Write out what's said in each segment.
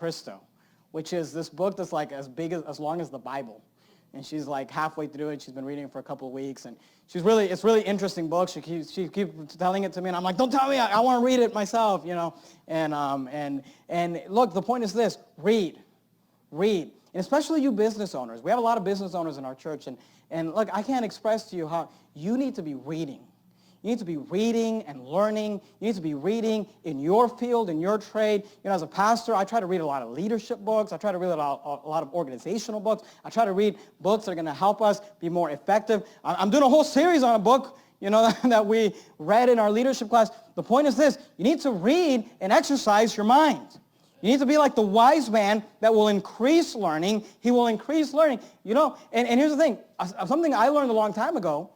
Cristo, which is this book that's like as long as the Bible. And she's like halfway through it. She's been reading it for a couple of weeks. And it's really interesting book. She keeps telling it to me. And I'm like, don't tell me. I want to read it myself, you know. And look, the point is this. Read. And especially you business owners. We have a lot of business owners in our church. And look, I can't express to you how you need to be reading. You need to be reading and learning. You need to be reading in your field, in your trade. You know, as a pastor, I try to read a lot of leadership books. I try to read a lot of organizational books. I try to read books that are going to help us be more effective. I'm doing a whole series on a book, you know, that we read in our leadership class. The point is this. You need to read and exercise your mind. You need to be like the wise man that will increase learning. He will increase learning. You know, and here's the thing. Something I learned a long time ago,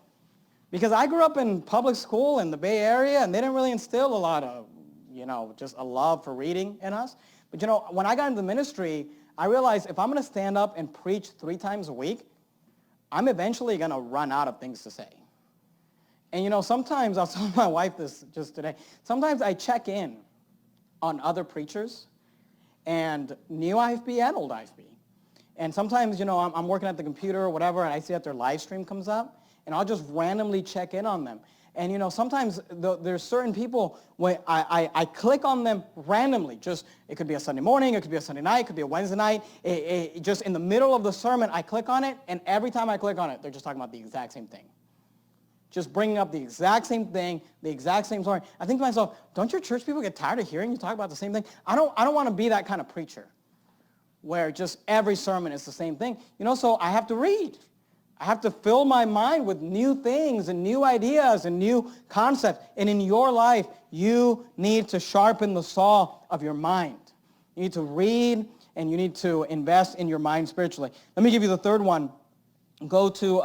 because I grew up in public school in the Bay Area, and they didn't really instill a lot of, you know, just a love for reading in us. But, you know, when I got into the ministry, I realized if I'm going to stand up and preach 3 times a week, I'm eventually going to run out of things to say. And, you know, sometimes, I was telling my wife this just today, sometimes I check in on other preachers, and new IFB and old IFB. And sometimes, you know, I'm working at the computer or whatever, and I see that their live stream comes up, and I'll just randomly check in on them. And, you know, sometimes there's certain people when I click on them randomly. Just, it could be a Sunday morning, it could be a Sunday night, it could be a Wednesday night. Just in the middle of the sermon, I click on it, and every time I click on it, they're just talking about the exact same thing. Just bringing up the exact same thing, the exact same story. I think to myself, don't your church people get tired of hearing you talk about the same thing? I don't want to be that kind of preacher where just every sermon is the same thing. You know, so I have to read. I have to fill my mind with new things and new ideas and new concepts. And in your life, you need to sharpen the saw of your mind. You need to read, and you need to invest in your mind spiritually. Let me give you the third one. Go to